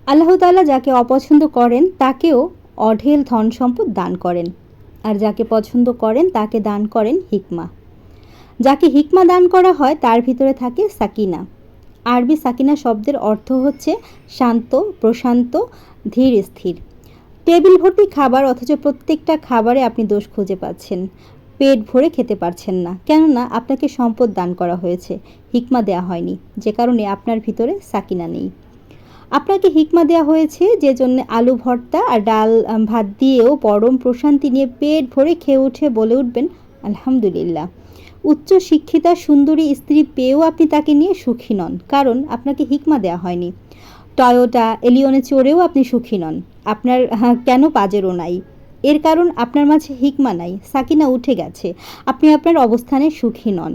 আল্লাহ তাআলা যাকে অপছন্দ করেন তাকেও অঢেল ধন সম্পদ দান করেন, আর যাকে পছন্দ করেন তাকে দান করেন হিকমা। যাকে হিকমা দান করা হয় তার ভিতরে থাকে সাকিনা। আরবি সাকিনা শব্দের অর্থ হচ্ছে শান্ত, প্রশান্ত, ধীর স্থির। টেবিল ভর্তি খাবার অথচ প্রত্যেকটা খাবারে আপনি দোষ খুঁজে পাচ্ছেন, পেট ভরে খেতে পারছেন না, কেননা আপনাকে সম্পদ দান করা হয়েছে, হিকমা দেয়া হয়নি, যে কারণে আপনার ভিতরে সাকিনা নেই। আপনাকে হিকমা দেওয়া হয়েছে যে জন্য আলু ভর্তা আর ডাল ভাত দিয়েও পরম প্রশান্তি নিয়ে পেট ভরে খেয়ে উঠে বলে উঠবেন আলহামদুলিল্লাহ। উচ্চ শিক্ষিতা সুন্দরী স্ত্রী পেয়েও আপনি তাকে নিয়ে সুখী নন, কারণ আপনাকে হিকমা দেওয়া হয়নি। টয়োটা এলিয়নে চড়েও আপনি সুখী নন, আপনার কেন পাজেরও নাই? এর কারণ আপনার মাঝে হিকমা নাই, সাকিনা উঠে গেছে, আপনি আপনার অবস্থানে সুখী নন।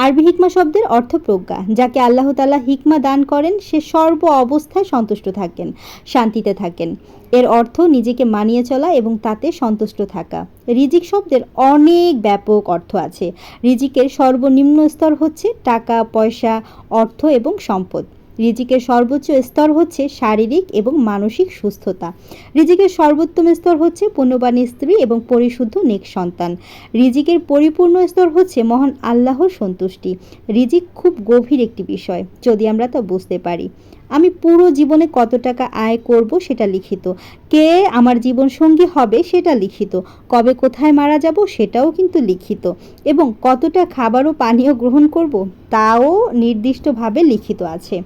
আরবি হিকমা শব্দের অর্থ প্রজ্ঞা। যাকে আল্লাহ তাআলা হিকমা দান করেন সে সর্ব অবস্থায় সন্তুষ্ট থাকেন, শান্তিতে থাকেন। এর অর্থ নিজেকে মানিয়ে চলা এবং তাতে সন্তুষ্ট থাকা। রিজিক শব্দের অনেক ব্যাপক অর্থ আছে। রিজিকের সর্বনিম্ন স্তর হচ্ছে টাকা পয়সা, অর্থ এবং সম্পদ। রিজিকের সর্বোচ্চ স্তর হচ্ছে শারীরিক এবং মানসিক সুস্থতা। রিজিকের সর্বোত্তম স্তর হচ্ছে পুণ্যবানী স্ত্রী এবং পরিশুদ্ধ নেক সন্তান। রিজিকের পরিপূর্ণ স্তর হচ্ছে মহান আল্লাহর সন্তুষ্টি। রিজিক খুব গভীর একটি বিষয়, যদি আমরা তা বুঝতে পারি। আমি পুরো জীবনে কত টাকা আয় করব সেটা লিখিত, কে আমার জীবন সঙ্গী হবে সেটা লিখিত, কবে কোথায় মারা যাব সেটাও কিন্তু লিখিত, এবং কতটা খাবার ও পানীয় গ্রহণ করব তাও নির্দিষ্টভাবে লিখিত আছে।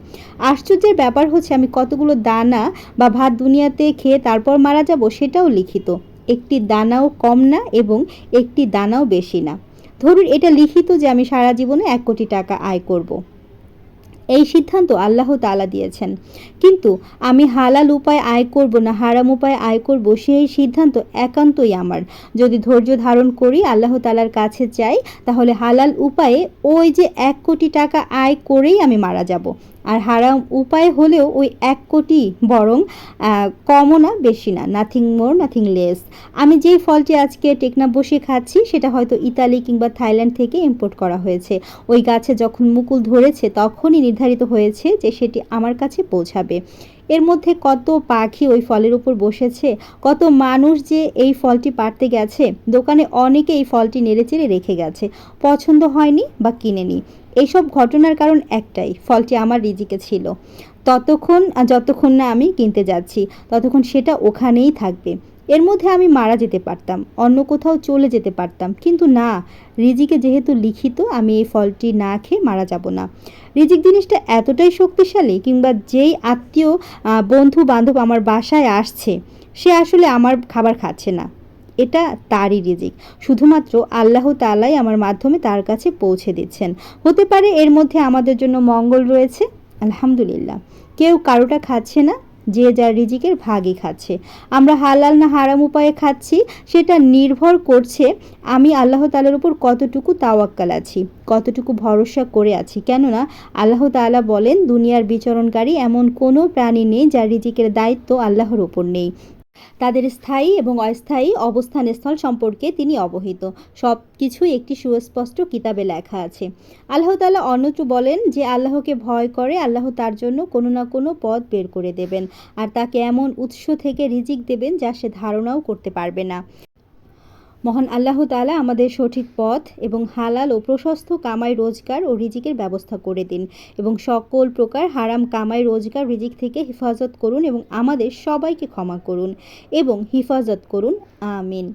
আশ্চর্যের ব্যাপার হচ্ছে আমি কতগুলো দানা বা ভাত দুনিয়াতে খেয়ে তারপর মারা যাব সেটাও লিখিত। একটি দানাও কম না এবং একটি দানাও বেশি না। ধরুন এটা লিখিত যে আমি সারা জীবনে 1 কোটি টাকা আয় করব। এই সিদ্ধান্ত আল্লাহ তাআলা দিয়েছেন, কিন্তু আমি হালাল উপায়ে আয় করব না হারাম উপায়ে আয় করব সেই সিদ্ধান্ত একান্তই আমার। যদি ধৈর্য ধারণ করি, আল্লাহ তাআলার কাছে চাই, তাহলে হালাল উপায়ে ওই যে 1 কোটি টাকা আয় করেই আমি মারা যাব। আর হারাম উপায় হলেও ওই 1 কোটি, বরং কমও না বেশি না, নাথিং মোর নাথিং লেস। আমি যেই ফলটি আজকে টেকনাফ বসে খাচ্ছি সেটা হয়তো ইতালি কিংবা থাইল্যান্ড থেকে ইম্পোর্ট করা হয়েছে। ওই গাছে যখন মুকুল ধরেছে তখনই নির্ধারিত হয়েছে যে সেটি আমার কাছে পৌঁছাবে। এর মধ্যে কত পাখি ওই ফলের উপর বসেছে, কত মানুষ যে এই ফলটি পাড়তে গেছে, দোকানে অনেকে এই ফলটি নেড়েচেড়ে রেখে গেছে, পছন্দ হয়নি বা কিনেনি। এইসব ঘটনার কারণ একটাই, ফলটি আমার রিজিকে ছিল। যতক্ষণ না আমি কিনতে যাচ্ছি ততক্ষণ সেটা ওখানেই থাকবে। এর মধ্যে আমি মারা যেতে পারতাম, অন্য কোথাও চলে যেতে পারতাম, কিন্তু না, রিজিকে যেহেতু লিখিত আমি এই ফলটি না খেয়ে মারা যাব না। রিজিক জিনিসটা এতটাই শক্তিশালী, কিংবা যেই আত্মীয় বন্ধু বান্ধব আমার বাসায় আসছে সে আসলে আমার খাবার খাচ্ছে না, এটা তারই রিজিক, শুধুমাত্র আল্লাহ তাআলাই আমার মাধ্যমে তার কাছে পৌঁছে দিচ্ছেন। হতে পারে এর মধ্যে আমাদের জন্য মঙ্গল রয়েছে, আলহামদুলিল্লাহ। কেউ কারোটা খাচ্ছে না, যে যার রিজিকের ভাগই খাচ্ছে। আমরা হালাল না হারাম উপায়ে খাচ্ছি সেটা নির্ভর করছে আমি আল্লাহ তাআলার উপর কতটুকু তাওয়াক্কাল আছি, কতটুকু ভরসা করে আছি। কেননা আল্লাহ তাআলা বলেন, দুনিয়ার বিচরণকারী এমন কোনো প্রাণী নেই যার রিজিকের দায়িত্ব আল্লাহর উপর নেই। তাদের স্থায়ী এবং অস্থায়ী অবস্থানস্থল সম্পর্কে তিনি অবহিত। সব কিছুই একটি সুস্পষ্ট কিতাবে লেখা আছে। আল্লাহ তাআলা অন্যত্র বলেন যে আল্লাহকে ভয় করে আল্লাহ তার জন্য কোনো না কোনো পথ বের করে দেবেন, আর তাকে এমন উৎস থেকে রিজিক দেবেন যা সে ধারণাও করতে পারবে না। মহান আল্লাহ তাআলা আমাদের সঠিক পথ এবং হালাল ও প্রশস্ত কামাই রোজগার ও রিজিকের ব্যবস্থা করে দিন, এবং সকল প্রকার হারাম কামাই রোজগার রিজিক থেকে হেফাজত করুন, এবং আমাদের সবাইকে ক্ষমা করুন এবং হেফাজত করুন, আমিন।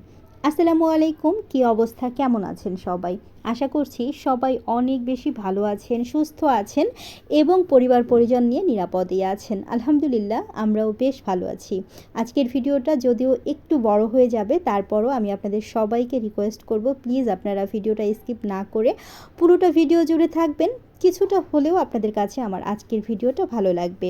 আসসালামু আলাইকুম। কি অবস্থা, কেমন আছেন সবাই? আশা করছি সবাই অনেক বেশি ভালো আছেন, সুস্থ আছেন এবং পরিবার পরিজন নিয়ে নিরাপদে আছেন। আলহামদুলিল্লাহ, আমরাও বেশ ভালো আছি। আজকের ভিডিওটা যদিও একটু বড় হয়ে যাবে, তারপরও আমি আপনাদের সবাইকে রিকোয়েস্ট করব, প্লিজ আপনারা ভিডিওটা স্কিপ না করে পুরোটা ভিডিও জুড়ে থাকবেন। কিছুটা হলেও আপনাদের কাছে আমার আজকের ভিডিওটা ভালো লাগবে।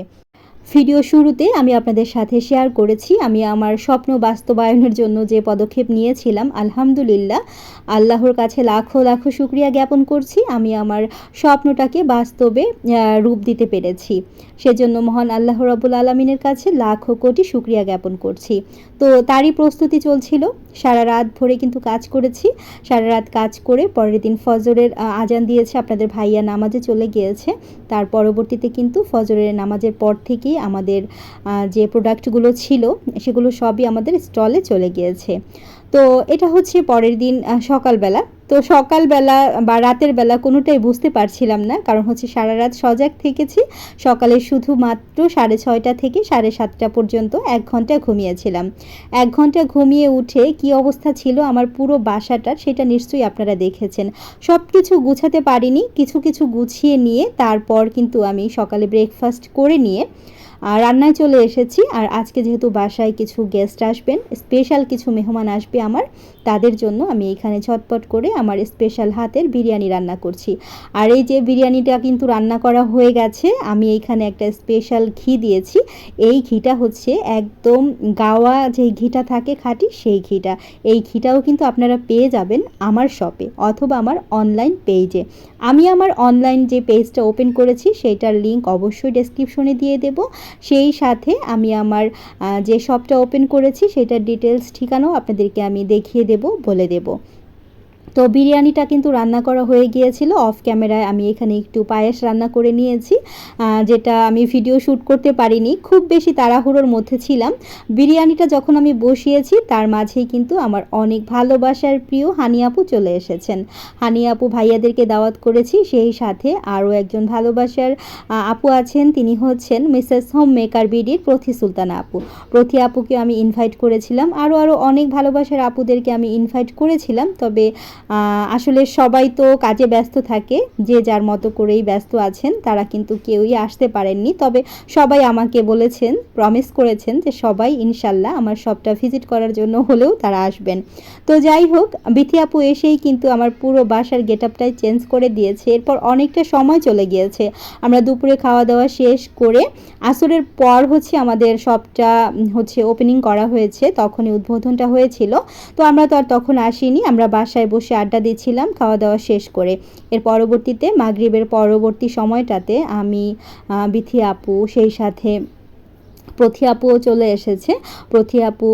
ভিডিও শুরুতে আমি আপনাদের সাথে শেয়ার করেছি আমি আমার স্বপ্ন বাস্তবায়নের জন্য যে পদক্ষেপ নিয়েছিলাম। আলহামদুলিল্লাহ, আল্লাহর কাছে লাখো লাখো শুকরিয়া জ্ঞাপন করছি, আমি আমার স্বপ্নটাকে বাস্তবে রূপ দিতে পেরেছি। সেজন্য মহান আল্লাহ রাব্বুল আলামিনের কাছে লাখো কোটি শুকরিয়া জ্ঞাপন করছি। তো তারই প্রস্তুতি চলছিল, সারা রাত ভরে কিন্তু কাজ করেছি। সারা রাত কাজ করে পরের দিন ফজরের আজান দিয়েছে, আপনাদের ভাইয়া নামাজে চলে গিয়েছে। তার পরবর্তীতে কিন্তু ফজরের নামাজের পর থেকেই আমাদের যে প্রোডাক্টগুলো ছিল সেগুলো সবই আমাদের স্টলে চলে গিয়েছে। তো এটা হচ্ছে পরের দিন সকালবেলা। তো সকালবেলা বা রাতের বেলা কোনোটাই বুঝতে পারছিলাম না, কারণ হচ্ছে সারা রাত সজাগ থেকেছি। সকালে শুধুমাত্র 6:30 থেকে 7:30 পর্যন্ত 1 ঘন্টা ঘুমিয়েছিলাম। 1 ঘন্টা ঘুমিয়ে উঠে কি অবস্থা ছিল আমার পুরো বাসাটার, সেটা নিশ্চয়ই আপনারা দেখেছেন। সব কিছু গুছাতে পারিনি, কিছু কিছু গুছিয়ে নিয়ে তারপর কিন্তু আমি সকালে ব্রেকফাস্ট করে নিয়ে রান্নায় চলে এসেছি। আর আজকে যেহেতু বাসায় কিছু গেস্ট আসবেন, স্পেশাল কিছু মেহমান আসবে আমার, তাদের জন্য আমি এখানে ঝটপট করে আমার স্পেশাল হাতের বিরিয়ানি রান্না করছি। আর এই যে বিরিয়ানিটা কিন্তু রান্না করা হয়ে গেছে। আমি এইখানে একটা স্পেশাল ঘি দিয়েছি। এই ঘিটা হচ্ছে একদম গাওয়া যে ঘিটা থাকে খাঁটি, সেই ঘিটা। এই ঘিটাও কিন্তু আপনারা পেয়ে যাবেন আমার শপে অথবা আমার অনলাইন পেজে। আমি আমার অনলাইন যে পেজটা ওপেন করেছি সেইটার লিঙ্ক অবশ্যই ডেসক্রিপশনে দিয়ে দেব। সেই সাথে আমি আমার যে শপটা ওপেন করেছি সেটার ডিটেলস ঠিকানাও আপনাদেরকে আমি দেখিয়ে দেব, বলে দেব। তো বিরিয়ানিটা কিন্তু রান্না করা হয়ে গিয়েছিল। অফ ক্যামেরায় আমি এখানে একটু পায়েস রান্না করে নিয়েছি, যেটা আমি ভিডিও শ্যুট করতে পারিনি, খুব বেশি তাড়াহুড়োর মধ্যে ছিলাম। বিরিয়ানিটা যখন আমি বসিয়েছি তার মাঝেই কিন্তু আমার অনেক ভালোবাসার প্রিয় হানি আপু চলে এসেছেন। হানি আপু ভাইয়াদেরকে দাওয়াত করেছি, সেই সাথে আরও একজন ভালোবাসার আপু আছেন, তিনি হচ্ছেন মিসেস হোম মেকার বিডির প্রতি সুলতানা আপু। প্রতি আপুকে আমি ইনভাইট করেছিলাম, আরও অনেক ভালোবাসার আপুদেরকে আমি ইনভাইট করেছিলাম। তবে আসলে সবাই তো কাজে ব্যস্ত থাকে, যে যার মতো করেই ব্যস্ত আছেন, তারা কিন্তু কেউই আসতে পারেননি। তবে সবাই আমাকে বলেছেন, প্রমিস করেছেন যে সবাই ইনশাল্লাহ আমার শপটা ভিজিট করার জন্য হলেও তারা আসবেন। তো যাই হোক, বিথি আপু এসেই কিন্তু আমার পুরো বাসার গেটআপটাই চেঞ্জ করে দিয়েছে। এরপর অনেকটা সময় চলে গিয়েছে। আমরা দুপুরে খাওয়া দাওয়া শেষ করে আসরের পর হচ্ছে আমাদের শপটা হচ্ছে ওপেনিং করা হয়েছে, তখনই উদ্বোধনটা হয়েছিল। তো আমরা তো আর তখন আসিনি, আমরা বাসায় বসে আড্ডা দিচ্ছিলাম খাওয়া দাওয়া শেষ করে। এর পরবর্তীতে মাগরিবের পরবর্তী সময়টাতে আমি বিথি আপু, সেই সাথে প্রথি আপুও চলে এসেছে। প্রথি আপু,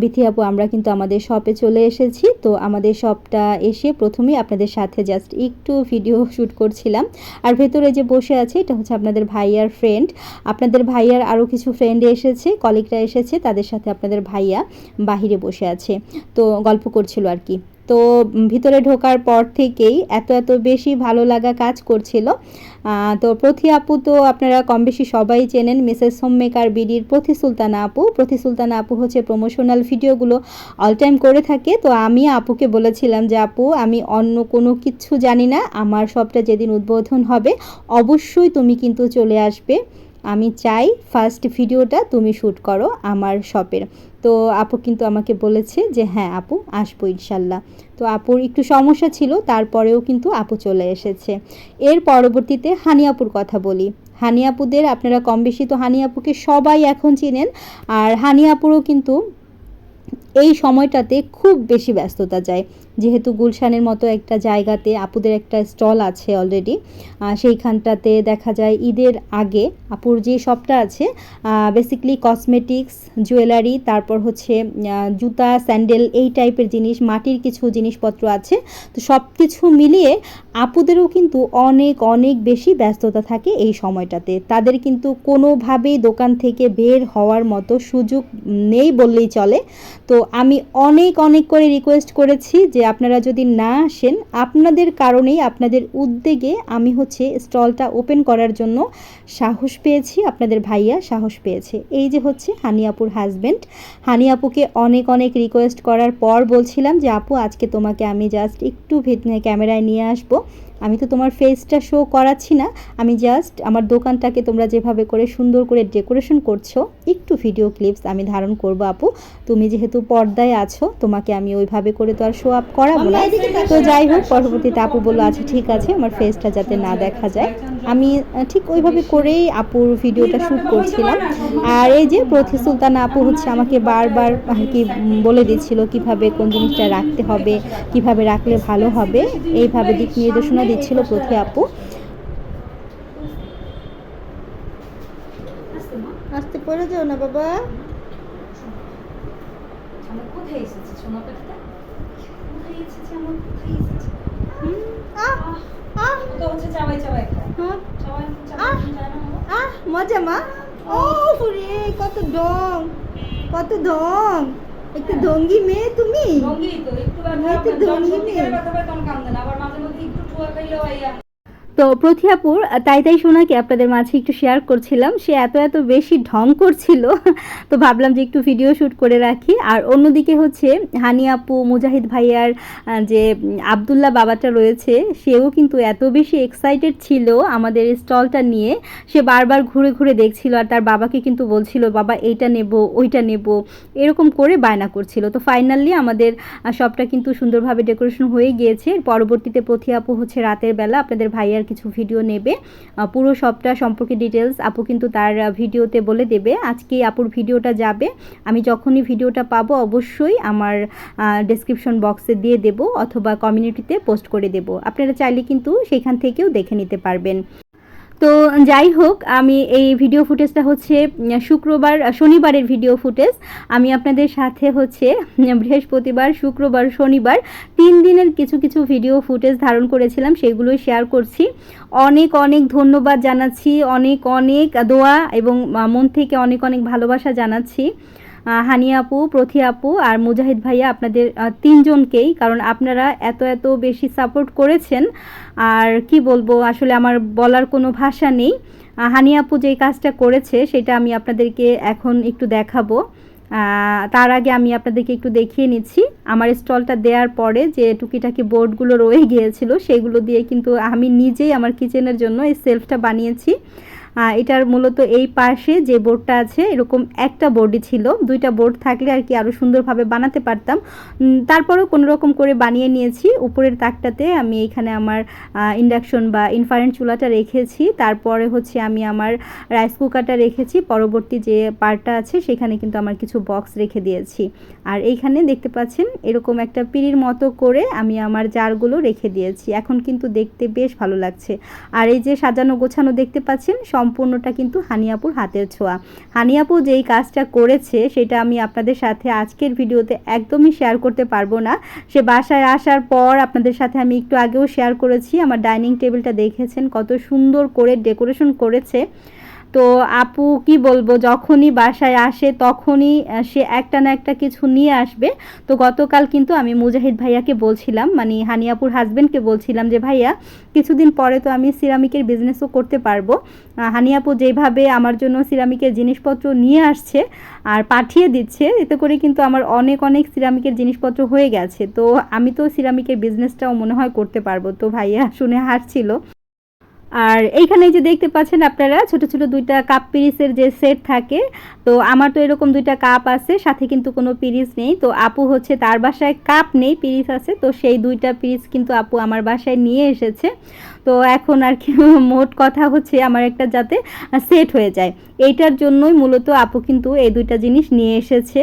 বিথি আপু, আমরা কিন্তু আমাদের শপে চলে এসেছি। তো আমাদের শপটা এসে প্রথমেই আপনাদের সাথে জাস্ট একটু ভিডিও শ্যুট করছিলাম। আর ভেতরে যে বসে আছে এটা হচ্ছে আপনাদের ভাইয়ার ফ্রেন্ড। আপনাদের ভাইয়ার আরও কিছু ফ্রেন্ড এসেছে, কলিগরা এসেছে, তাদের সাথে আপনাদের ভাইয়া বাহিরে বসে আছে, তো গল্প করছিল আর কি। তো ভিতরে ঢোকার পর থেকেই এত বেশি ভালো লাগা কাজ করছিল। তো প্রতি আপু তো আপনারা কম বেশি সবাই চেনেন, মিসেস হোম মেকার বিডির প্রতি সুলতানা আপু। প্রতি সুলতানা আপু হচ্ছে প্রমোশনাল ভিডিওগুলো অল টাইম করে থাকে। তো আমি আপুকে বলেছিলাম যে আপু, আমি অন্য কোনো কিছু জানি না, আমার শপটা যেদিন উদ্বোধন হবে অবশ্যই তুমি কিন্তু চলে আসবে। আমি চাই ফার্স্ট ভিডিওটা তুমি শ্যুট করো আমার শপের। তো আপু কিন্তু আমাকে বলেছে যে হ্যাঁ আপু, আসবো ইনশাল্লাহ। তো আপুর একটু সমস্যা ছিল, তারপরেও কিন্তু আপু চলে এসেছে। এর পরবর্তীতে হানি আপুর কথা বলি। হানি আপুদের আপনারা কম বেশি তো হানি আপুকে সবাই এখন চিনেন। আর হানি আপুরও কিন্তু এই সময়টাতে খুব বেশি ব্যস্ততা যায়, যেহেতু গুলশানের মতো একটা জায়গাতে আপুদের একটা স্টল আছে অলরেডি। সেইখানটাতে দেখা যায় ঈদের আগে আপুর যে শপটা আছে বেসিক্যালি কসমেটিক্স, জুয়েলারি, তারপর হচ্ছে জুতা, স্যান্ডেল, এই টাইপের জিনিস, মাটির কিছু জিনিসপত্র আছে। তো সব কিছু মিলিয়ে আপুদেরও কিন্তু অনেক বেশি ব্যস্ততা থাকে এই সময়টাতে। তাদের কিন্তু কোনোভাবেই দোকান থেকে বের হওয়ার মতো সুযোগ নেই বললেই চলে। তো আমি অনেক করে রিকোয়েস্ট করেছি যে আপনারা যদি না আসেন, আপনাদের কারণেই, আপনাদের উদ্যোগে আমি হচ্ছে স্টলটা ওপেন করার জন্য সাহস পেয়েছি, আপনাদের ভাইয়া সাহস পেয়েছে। এই যে হচ্ছে হানি আপুর হাজব্যান্ড। হানি আপুকে অনেক রিকোয়েস্ট করার পর বলছিলাম যে আপু, আজকে তোমাকে আমি জাস্ট একটু ক্যামেরায় নিয়ে আসবো। আমি তো তোমার ফেসটা শো করাচ্ছি না, আমি জাস্ট আমার দোকানটাকে তোমরা যেভাবে করে সুন্দর করে ডেকোরেশন করছো, একটু ভিডিও ক্লিপস আমি ধারণ করবো আপু। তুমি যেহেতু পর্দায় আছো, তোমাকে আমি ওইভাবে করে তো আর শো আপ করাবো না। তো যাই হোক, পরবর্তীতে আপু বললো আচ্ছা ঠিক আছে, আমার ফেসটা যাতে না দেখা যায়। আমি ঠিক ওইভাবে করেই আপুর ভিডিওটা শ্যুট করছিলাম। আর এই যে প্রতি সুলতানা আপু হচ্ছে আমাকে বারবার আর কি বলে দিচ্ছিল কিভাবে কোন জিনিসটা রাখতে হবে, কিভাবে রাখলে ভালো হবে, এইভাবে দিক নির্দেশনা দিচ্ছিল প্রতি আপু। আসতে পড়ে যাও না বাবা। কোথায় এসেছে সোনা পাখিটা? কোথায় এসেছে আমার? কোথায় এসেছে? তো হচ্ছে চাবাই একটা। হ্যাঁ, চাবাই যায় না। মজা মা। ও রে, কত ঢং, কত ঢং, একটু ঢঙ্গি মেয়ে তুমি। রঙই তো একটু মেয়ে তো ঢঙ্গি মেয়ে। ব্যথা পায় তখন কান্দে না, আবার মাঝে মধ্যে একটু ঠুয়া খাইলেও আইয়া। তো প্রথিয়াপুর তাই তাই শোনাকে আপনাদের মাঝে একটু শেয়ার করছিলাম। সে এত এত বেশি ঢং করছিল, তো ভাবলাম যে একটু ভিডিও শ্যুট করে রাখি। আর অন্যদিকে হচ্ছে হানি আপু, মুজাহিদ ভাইয়ার যে আবদুল্লাহ বাবাটা রয়েছে, সেও কিন্তু এত বেশি এক্সাইটেড ছিল আমাদের স্টলটা নিয়ে। সে বারবার ঘুরে ঘুরে দেখছিল আর তার বাবাকে কিন্তু বলছিল, বাবা এইটা নেব, ওইটা নেব, এরকম করে বায়না করছিল। তো ফাইনালি আমাদের শপটা কিন্তু সুন্দরভাবে ডেকোরেশন হয়ে গিয়েছে। পরবর্তীতে প্রথি আপু হচ্ছে রাতের বেলা আপনাদের ভাইয়ার কিছু ভিডিও নেবে, পুরো শপটা সম্পর্কে ডিটেলস আপু কিন্তু তার ভিডিওতে বলে দেবে। আজকে আপুর ভিডিওটা যাবে, আমি যখনই ভিডিওটা পাবো অবশ্যই আমার ডেসক্রিপশন বক্সে দিয়ে দেব অথবা কমিউনিটিতে পোস্ট করে দেব। আপনারা চাইলে কিন্তু সেখান থেকেও দেখে নিতে পারবেন। তো যাই হোক, আমি এই ভিডিও ফুটেজটা হচ্ছে শনিবারের ভিডিও ফুটেজ। আমি আপনাদের সাথে হচ্ছে বৃহস্পতিবার, শুক্রবার, শনিবার 3 দিনের কিছু কিছু ভিডিও ফুটেজ ধারণ করেছিলাম, সেগুলোই শেয়ার করছি। অনেক অনেক ধন্যবাদ জানাচ্ছি, অনেক অনেক দোয়া এবং মন থেকে অনেক অনেক ভালোবাসা জানাচ্ছি হানি আপু, প্রথি আপু আর মুজাহিদ ভাইয়া, আপনাদের 3 জনকেই। কারণ আপনারা এত এত বেশি সাপোর্ট করেছেন, আর কি বলবো, আসলে আমার বলার কোনো ভাষা নেই। হানি আপু যেই কাজটা করেছে সেটা আমি আপনাদেরকে এখন একটু দেখাবো। তার আগে আমি আপনাদেরকে একটু দেখিয়ে নিচ্ছি আমার স্টলটা দেওয়ার পরে যে টুকিটাকি বোর্ডগুলো রয়ে গিয়েছিল, সেগুলো দিয়ে কিন্তু আমি নিজেই আমার কিচেনের জন্য এই সেলফটা বানিয়েছি। এটার মূলত এই পাশে যে বোর্ডটা আছে, এরকম একটা বোর্ডই ছিল, 2টা বোর্ড থাকলে আর কি আরও সুন্দরভাবে বানাতে পারতাম। তারপরেও কোনো রকম করে বানিয়ে নিয়েছি। উপরের তাকটাতে আমি এখানে আমার ইন্ডাকশন বা ইনফ্রারেড চুলাটা রেখেছি, তারপরে হচ্ছে আমি আমার রাইস কুকারটা রেখেছি, পরবর্তী যে পার্টটা আছে সেখানে কিন্তু আমার কিছু বক্স রেখে দিয়েছি। আর এইখানে দেখতে পাচ্ছেন এরকম একটা পিঁড়ির মতো করে আমি আমার জারগুলো রেখে দিয়েছি। এখন কিন্তু দেখতে বেশ ভালো লাগছে। আর এই যে সাজানো গোছানো দেখতে পাচ্ছেন, সম্পূর্ণটা কিন্তু হানি আপুর হাতের ছোঁয়া। হানি আপু যেই কাজটা করেছে সেটা আমি আপনাদের সাথে আজকের ভিডিওতে একদমই শেয়ার করতে পারবো না। সে বাসায় আসার পর আপনাদের সাথে আমি একটু আগেও শেয়ার করেছি, আমার ডাইনিং টেবিলটা দেখেছেন কত সুন্দর করে ডেকোরেশন করেছে। তো আপু কি বলবো, যখনই বাসায় আসে তখনই সে একটা না একটা কিছু নিয়ে আসবে। তো গতকাল কিন্তু আমি মুজাহিদ ভাইয়াকে বলছিলাম, মানে হানি আপুর হাজব্যান্ডকে বলছিলাম যে ভাইয়া কিছুদিন পরে তো আমি সিরামিকের বিজনেসও করতে পারবো। হানি আপু যেভাবে আমার জন্য সিরামিকের জিনিসপত্র নিয়ে আসছে আর পাঠিয়ে দিচ্ছে, এতে করে কিন্তু আমার অনেক অনেক সিরামিকের জিনিসপত্র হয়ে গেছে। তো আমি তো সিরামিকের বিজনেসটাও মনে হয় করতে পারবো। তো ভাইয়া শুনে হাসছিল। আর এইখানে যে দেখতে পাচ্ছেন আপনারা ছোট ছোট 2টা কাপ পিরিসের যে সেট থাকে, তো আমার তো এরকম 2টা কাপ আছে, সাথে কিন্তু কোনো পিরিস নেই। তো আপু হচ্ছে তার বাসায় কাপ নেই, পিরিস আছে, তো সেই 2টা পিরিস কিন্তু আপু আমার বাসায় নিয়ে এসেছে। তো এখন আর কি মোট কথা হচ্ছে আমার একটা যাতে সেট হয়ে যায়, এইটার জন্যই মূলত আপু কিন্তু এই 2টা জিনিস নিয়ে এসেছে।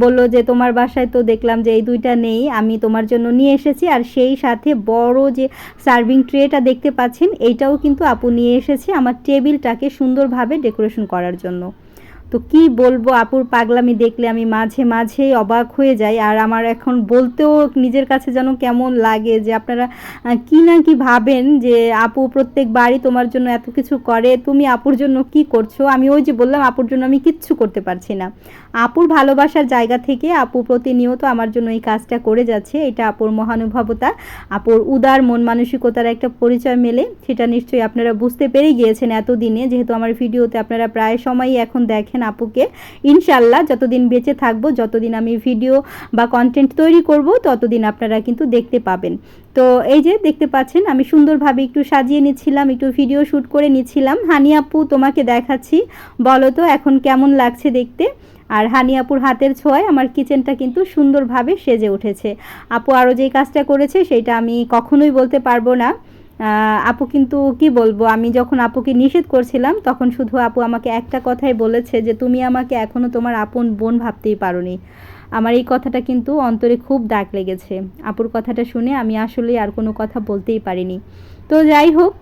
বলল যে তোমার বাসায় তো দেখলাম যে এই 2টা নেই, আমি তোমার জন্য নিয়ে এসেছি। আর সেই সাথে বড় যে সার্ভিং ট্রেটা দেখতে পাচ্ছেন, এইটাও কিন্তু আপু নিয়ে এসেছে আমার টেবিলটাকে সুন্দরভাবে ডেকোরেশন করার জন্য। তো কি বলবো, আপুর পাগলামি দেখলে আমি মাঝে মাঝে অবাক হয়ে যাই। আর আমার এখন বলতেও নিজের কাছে যেন কেমন লাগে যে আপনারা কি না কি ভাবেন যে আপু প্রত্যেকবারই তোমার জন্য এত কিছু করে, তুমি আপুর জন্য কি করছো। আমি ওই যে বললাম আপুর জন্য আমি কিচ্ছু করতে পারছি না। আপুর ভালোবাসার জায়গা থেকে আপু প্রতিনিয়ত আমার জন্য এই কাজটা করে যাচ্ছে। এটা আপুর মহানুভবতা, আপুর উদার মন মানসিকতার একটা পরিচয় মেলে। সেটা নিশ্চয়ই আপনারা বুঝতে পেরে গিয়েছেন এতদিনে, যেহেতু আমার ভিডিওতে আপনারা প্রায় সময়ই এখন দেখেন আপুকে। ইনশাল্লাহ যতদিন বেঁচে থাকবো, যতদিন আমি ভিডিও বা কন্টেন্ট তৈরি করব, ততদিন আপনারা কিন্তু দেখতে পাবেন। তো এই যে দেখতে পাচ্ছেন আমি সুন্দরভাবে একটু সাজিয়ে নিচ্ছিলাম, একটু ভিডিও শ্যুট করে নিচ্ছিলাম। হানি আপু তোমাকে দেখাচ্ছি, বলো তো এখন কেমন লাগছে দেখতে। আর হানি আপুর হাতের ছোঁয়ায় আমার কিচেনটা কিন্তু সুন্দরভাবে সেজে উঠেছে। আপু আরও যে কাজটা করেছে সেটা আমি কখনোই বলতে পারবো না। আপু কিন্তু কি বলবো, আমি যখন আপুকে নিষেধ করছিলাম তখন শুধু আপু আমাকে একটা কথাই বলেছে যে তুমি আমাকে এখনও তোমার আপন বোন ভাবতেই পারোনি। আমার এই কথাটা কিন্তু অন্তরে খুব দাগ লেগেছে। আপুর কথাটা শুনে আমি আসলে আর কোনো কথা বলতেই পারিনি। তো যাই হোক,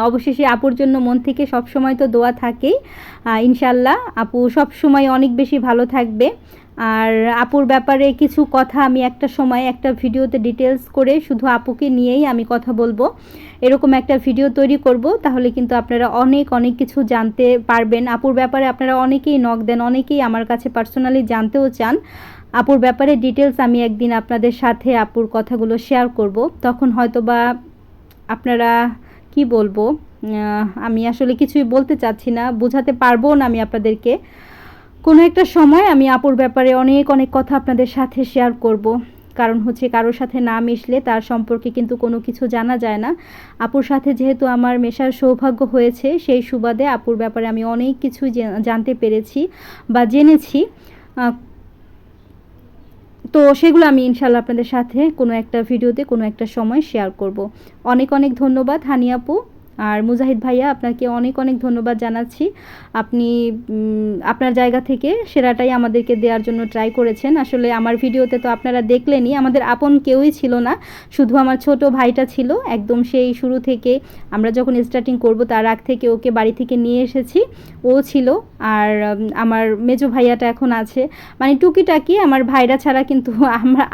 অবশেষে আপুর জন্য মন থেকে সব সময় তো দোয়া থাকেই। ইনশাল্লাহ আপু সব সময় অনেক বেশি ভালো থাকবে। আর আপুর ব্যাপারে কিছু কথা আমি একটা সময় একটা ভিডিওতে ডিটেলস করে শুধু আপুকে নিয়েই আমি কথা বলবো, এরকম একটা ভিডিও তৈরি করব। তাহলে কিন্তু আপনারা অনেক অনেক কিছু জানতে পারবেন। আপুর ব্যাপারে আপনারা অনেকেই নক দেন, অনেকেই আমার কাছে পার্সোনালি জানতেও চান। আপুর ব্যাপারে ডিটেলস আমি একদিন আপনাদের সাথে আপুর কথাগুলো শেয়ার করব। তখন হয়তো বা আপনারা কি বলবো, আমি আসলে কিছুই বলতে চাচ্ছি না, বোঝাতে পারবো না আমি আপনাদেরকে। কোনো একটা সময় আমি আপুর ব্যাপারে অনেক অনেক কথা আপনাদের সাথে শেয়ার করব। কারণ হচ্ছে কারোর সাথে না মিশলে তার সম্পর্কে কিন্তু কোনো কিছু জানা যায় না। আপুর সাথে যেহেতু আমার মেশার সৌভাগ্য হয়েছে, সেই সুবাদে আপুর ব্যাপারে আমি অনেক কিছুই জানতে পেরেছি বা জেনেছি। তো সেগুলো আমি ইনশাল্লাহ আপনাদের সাথে কোনো একটা ভিডিওতে কোনো একটা সময় শেয়ার করব। অনেক অনেক ধন্যবাদ হানি আপু আর মুজাহিদ ভাইয়া, আপনাকে অনেক অনেক ধন্যবাদ জানাচ্ছি। আপনি আপনার জায়গা থেকে সেরাটাই আমাদেরকে দেওয়ার জন্য ট্রাই করেছেন। আসলে আমার ভিডিওতে তো আপনারা দেখলেনই, আমাদের আপন কেউই ছিল না, শুধু আমার ছোট ভাইটা ছিল। একদম সেই শুরু থেকে আমরা যখন স্টার্টিং করব তার আগ থেকে ওকে বাড়ি থেকে নিয়ে এসেছি, ও ছিল। আর আমার মেজো ভাইয়াটা এখন আছে, মানে টুকিটাকি আমার ভাইরা ছাড়া কিন্তু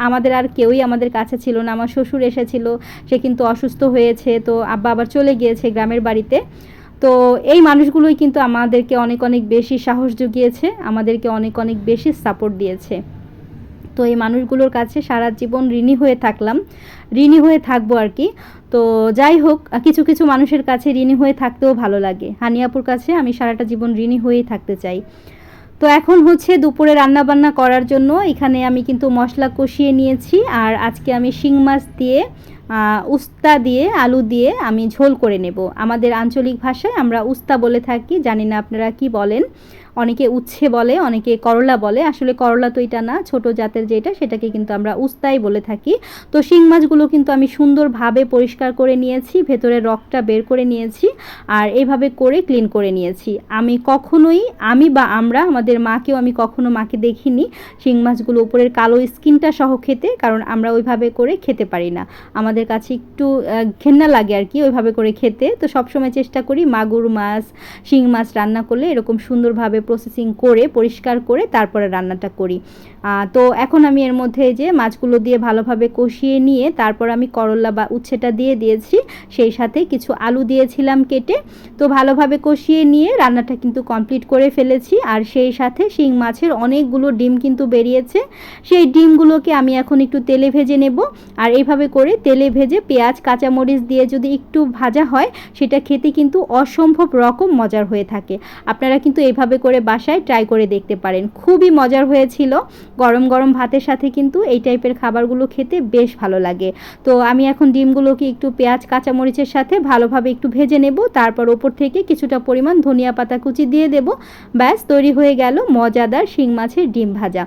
আমাদের আর কেউই আমাদের কাছে ছিল না। আমার শ্বশুর এসেছিল, সে কিন্তু অসুস্থ হয়েছে, তো আব্বা আবার চলে গিয়েছে গ্রামের বাড়িতে। তো এই মানুষগুলোই কিন্তু আমাদেরকে অনেক অনেক বেশি সাহস জুগিয়েছে, আমাদেরকে অনেক অনেক বেশি সাপোর্ট দিয়েছে। তো এই মানুষগুলোর কাছে সারা জীবন ঋণী হয়ে থাকলাম, ঋণী হয়ে থাকবো আর কি। তো যাই হোক, কিছু কিছু মানুষের কাছে ঋণী হয়ে থাকতেও ভালো লাগে। হানিয়াপুর কাছে আমি সারাটা জীবন ঋণী হয়েই থাকতে চাই। তো এখন হচ্ছে দুপুরে রান্না বান্না করার জন্য এখানে আমি কিন্তু মশলা কষিয়ে নিয়েছি। আর আজকে আমি শিং মাছ দিয়ে উস্তা দিয়ে আলু দিয়ে আমি ঝোল করে নেব। আমাদের আঞ্চলিক ভাষায় আমরা উস্তা বলে থাকি, জানি না আপনারা কি বলেন। অনেকে উচ্ছে বলে, অনেকে করলা বলে। আসলে করলা তো এটা না, ছোট জাতের যেটা সেটাকে কিন্তু আমরা উস্তাই বলে থাকি। তো শিং মাছগুলো কিন্তু আমি সুন্দরভাবে পরিষ্কার করে নিয়েছি, ভেতরের রগটা বের করে নিয়েছি আর এইভাবে করে ক্লিন করে নিয়েছি। আমি কখনোই, আমি বা আমরা আমাদের মাকেও আমি কখনো মাকে দেখিনি শিং মাছগুলো উপরের কালো স্কিনটা সহ খেতে, কারণ আমরা ওইভাবে করে খেতে পারি না, আমাদের কাছে একটু ঘেন্না লাগে আর কি ওইভাবে করে খেতে। তো সবসময় চেষ্টা করি মাগুর মাছ, শিং মাছ রান্না করলে এরকম সুন্দরভাবে প্রসেসিং করে পরিষ্কার করে তারপরে রান্নাটা করি। তো এখন আমি এর মধ্যে যে মাছগুলো দিয়ে ভালোভাবে কষিয়ে নিয়ে তারপর আমি করলা বা উচ্ছেটা দিয়ে দিয়েছি, সেই সাথে কিছু আলু দিয়েছিলাম কেটে। তো ভালোভাবে কষিয়ে নিয়ে রান্নাটা কিন্তু কমপ্লিট করে ফেলেছি। আর সেই সাথে শিং মাছের অনেকগুলো ডিম কিন্তু বেরিয়েছে, সেই ডিমগুলোকে আমি এখন একটু তেলে ভেজে নেব। আর এইভাবে করে তেলে ভেজে পেঁয়াজ কাঁচামরিচ দিয়ে যদি একটু ভাজা হয়, সেটা খেতে কিন্তু অসম্ভব রকম মজার হয়ে থাকে। আপনারা কিন্তু এইভাবে করে বাসায় ট্রাই করে দেখতে পারেন, খুবই মজার হয়েছিল। গরম গরম ভাতের সাথে কিন্তু এই টাইপের খাবারগুলো খেতে বেশ ভালো লাগে। তো আমি এখন ডিমগুলোকে একটু পেঁয়াজ কাঁচামরিচের সাথে ভালোভাবে একটু ভেজে নেব, তারপর ওপর থেকে কিছুটা পরিমাণ ধনিয়া পাতা কুচি দিয়ে দেব। ব্যাস তৈরি হয়ে গেল মজাদার শিং মাছের ডিম ভাজা।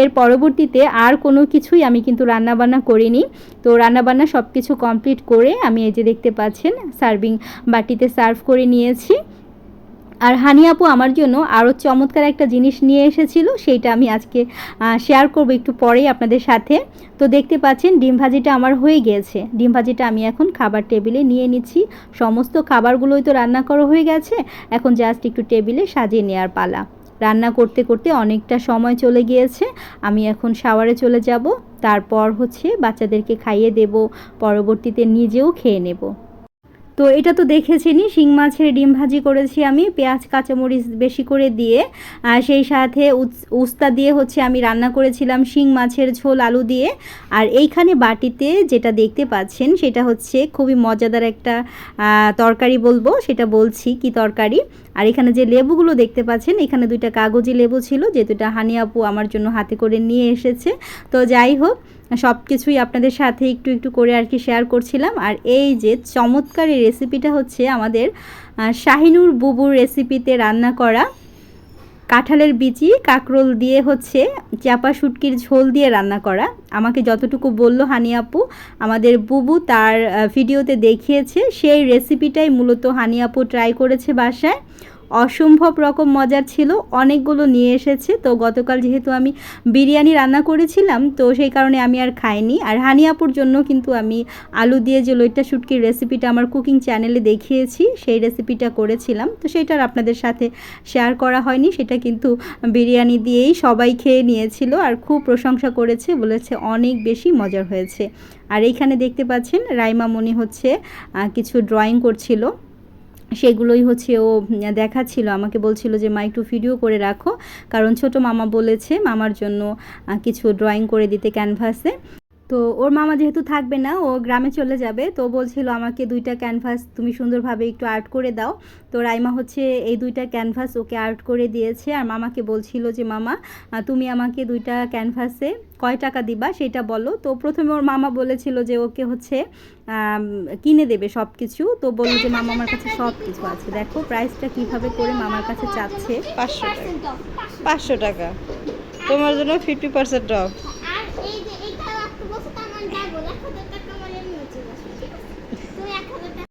এর পরবর্তীতে আর কোনো কিছুই আমি কিন্তু রান্নাবান্না করিনি। তো রান্নাবান্না সব কিছু কমপ্লিট করে আমি এই যে দেখতে পাচ্ছেন সার্ভিং বাটিতে সার্ভ করে নিয়েছি। আর হানি আপু আমার জন্য আরও চমৎকার একটা জিনিস নিয়ে এসেছিল, সেইটা আমি আজকে শেয়ার করব একটু পরেই আপনাদের সাথে। তো দেখতে পাচ্ছেন ডিম ভাজিটা আমার হয়ে গিয়েছে। ডিম ভাজিটা আমি এখন খাবার টেবিলে নিয়ে নিচ্ছি। সমস্ত খাবারগুলোই তো রান্না করা হয়ে গেছে, এখন জাস্ট একটু টেবিলে সাজিয়ে নেওয়ার পালা। রান্না করতে করতে অনেকটা সময় চলে গিয়েছে, আমি এখন শাওয়ারে চলে যাব, তারপর হচ্ছে বাচ্চাদেরকে খাইয়ে দেব, পরবর্তীতে নিজেও খেয়ে নেব। তো এটা তো দেখেছেনই, শিং মাছের ডিম ভাজি করেছি আমি পেঁয়াজ কাঁচামরিচ বেশি করে দিয়ে। সেই সাথে উস্তা দিয়ে হচ্ছে আমি রান্না করেছিলাম শিং মাছের ঝোল আলু দিয়ে। আর এইখানে বাটিতে যেটা দেখতে পাচ্ছেন সেটা হচ্ছে খুবই মজাদার একটা তরকারি বলবো, সেটা বলছি কি তরকারি। আর এখানে যে লেবুগুলো দেখতে পাচ্ছেন, এখানে দুইটা কাগজি লেবু ছিল, যেটা হানি আপু আমার জন্য হাতে করে নিয়ে এসেছে। তো যাই হোক, সব কিছুই আপনাদের সাথে একটু একটু করে আর কি শেয়ার করছিলাম। আর এই যে চমৎকার এই রেসিপিটা হচ্ছে আমাদের শাহিনুর বুবুর রেসিপিতে রান্না করা কাঁঠালের বিচি কাঁকরোল দিয়ে হচ্ছে চাপা শুটকির ঝোল দিয়ে রান্না করা। আমাকে যতটুকু বলল হানি আপু, আমাদের বুবু তার ভিডিওতে দেখিয়েছে, সেই রেসিপিটাই মূলত হানি আপু ট্রাই করেছে বাসায়। অসম্ভব রকম মজার ছিল, অনেকগুলো নিয়ে এসেছে। তো গতকাল যেহেতু আমি বিরিয়ানি রান্না করেছিলাম তো সেই কারণে আমি আর খাইনি। আর হানি আপুর জন্য কিন্তু আমি আলু দিয়ে যে লইট্টা শুটকির রেসিপিটা আমার কুকিং চ্যানেলে দেখিয়েছি সেই রেসিপিটা করেছিলাম, তো সেটার আপনাদের সাথে শেয়ার করা হয়নি। সেটা কিন্তু বিরিয়ানি দিয়েই সবাই খেয়ে নিয়েছিল আর খুব প্রশংসা করেছে, বলেছে অনেক বেশি মজার হয়েছে। আর এইখানে দেখতে পাচ্ছেন রাইমা মনি হচ্ছে কিছু ড্রয়িং করছিল, সেগুলোই হচ্ছে ও দেখাচ্ছিল, আমাকে বলছিল যে মা একটু ভিডিও করে রাখো, কারণ ছোট মামা বলেছে মামার জন্য কিছু ড্রয়িং করে দিতে ক্যানভাসে। তো ওর মামা যেহেতু থাকবে না, ও গ্রামে চলে যাবে, তো বলছিল আমাকে 2টা ক্যানভাস তুমি সুন্দরভাবে একটু আর্ট করে দাও। তো রাইমা হচ্ছে এই 2টা ক্যানভাস ওকে আর্ট করে দিয়েছে। আর মামাকে বলছিল যে মামা তুমি আমাকে 2টা ক্যানভাসে কয় টাকা দিবা সেটা বলো। তো প্রথমে ওর মামা বলেছিল যে ওকে হচ্ছে কিনে দেবে সব কিছু, তো বললো যে মামা আমার কাছে সব কিছু আছে। দেখো প্রাইসটা কিভাবে করে মামার কাছে চাচ্ছে, 500 টাকা। 500 টাকা তোমার জন্য 50% অফ। আর এই যে এইটা রাখতে বসে তার মানে যাবো 1000 টাকা মানে এমনি চলে আসবে, ঠিক আছে? তুমি 1000 টাকা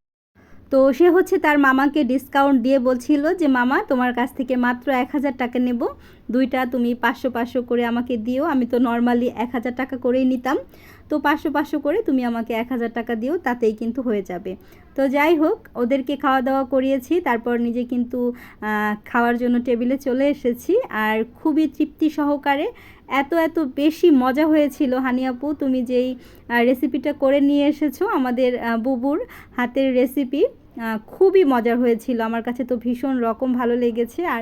তো সে হচ্ছে তার মামাকে ডিসকাউন্ট দিয়ে বলছিল যে মামা তোমার কাছ থেকে মাত্র 1000 টাকা নেব, 2টা তুমি 500 500 করে আমাকে দিও। আমি তো নর্মালি 1000 টাকা করেই নিতাম, তো 500 500 করে তুমি আমাকে 1000 টাকা দিও, তাতেই কিন্তু হয়ে যাবে। তো যাই হোক, ওদেরকে খাওয়া দাওয়া করিয়েছি, তারপর নিজে কিন্তু খাওয়ার জন্য টেবিলে চলে এসেছি। আর খুবই তৃপ্তি সহকারে এত এত বেশি মজা হয়েছিল। হানি আপু তুমি যেই রেসিপিটা করে নিয়ে এসেছো, আমাদের বুবুর হাতের রেসিপি, খুবই মজার হয়েছিল, আমার কাছে তো ভীষণ রকম ভালো লেগেছে। আর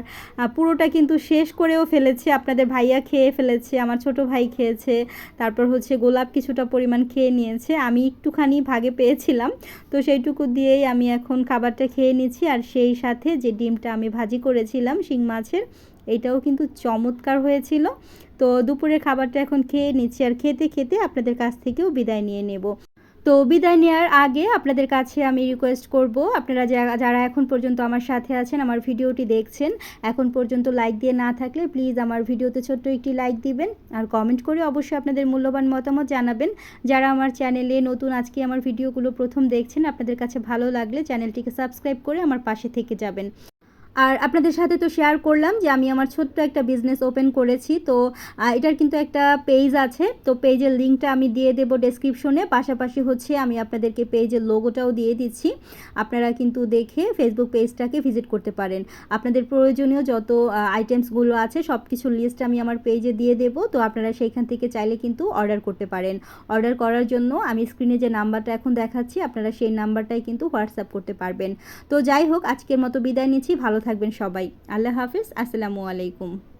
পুরোটা কিন্তু শেষ করেও ফেলেছে, আপনাদের ভাইয়া খেয়ে ফেলেছে, আমার ছোট ভাই খেয়েছে, তারপর হচ্ছে গোলাপ কিছুটা পরিমাণ খেয়ে নিয়েছে, আমি একটুখানি ভাগে পেয়েছিলাম, তো সেইটুকু দিয়েই আমি এখন খাবারটা খেয়ে নিচ্ছি। আর সেই সাথে যে ডিমটা আমি ভাজি করেছিলাম শিং মাছের, এটাও কিন্তু চমৎকার হয়েছিল। তো দুপুরের খাবারটা এখন খেয়ে নিচ্ছি, আর খেতে খেতে আপনাদের কাছ থেকেও বিদায় নিয়ে নেব। তো বিদায় নেওয়ার আগে আপনাদের কাছে আমি রিকোয়েস্ট করব, আপনারা যারা এখন পর্যন্ত আমার সাথে আছেন, আমার ভিডিওটি দেখছেন, এখন পর্যন্ত লাইক দিয়ে না থাকলে প্লিজ আমার ভিডিওতে ছোট্ট একটি লাইক দিবেন, আর কমেন্ট করে অবশ্যই আপনাদের মূল্যবান মতামত জানাবেন। যারা আমার চ্যানেলে নতুন, আজকে আমার ভিডিওগুলো প্রথম দেখছেন, আপনাদের কাছে ভালো লাগলে চ্যানেলটিকে সাবস্ক্রাইব করে আমার পাশে থেকে যাবেন। আর আপনাদের সাথে তো শেয়ার করলাম যে আমি আমার ছোট্ট একটা বিজনেস ওপেন করেছি, তো এটার কিন্তু একটা পেজ আছে, তো পেজের লিঙ্কটা আমি দিয়ে দেবো ডেসক্রিপশনে, পাশাপাশি হচ্ছে আমি আপনাদেরকে পেজের লোগোটাও দিয়ে দিচ্ছি, আপনারা কিন্তু দেখে ফেসবুক পেজটাকে ভিজিট করতে পারেন। আপনাদের প্রয়োজনীয় যত আইটেমসগুলো আছে সব কিছুর লিস্ট আমি আমার পেজে দিয়ে দেবো, তো আপনারা সেইখান থেকে চাইলে কিন্তু অর্ডার করতে পারেন। অর্ডার করার জন্য আমি স্ক্রিনে যে নাম্বারটা এখন দেখাচ্ছি, আপনারা সেই নাম্বারটাই কিন্তু হোয়াটসঅ্যাপ করতে পারবেন। তো যাই হোক, আজকের মতো বিদায় নিচ্ছি, ভালো থাকবেন সবাই, আল্লাহ হাফিজ, আসসালামু আলাইকুম।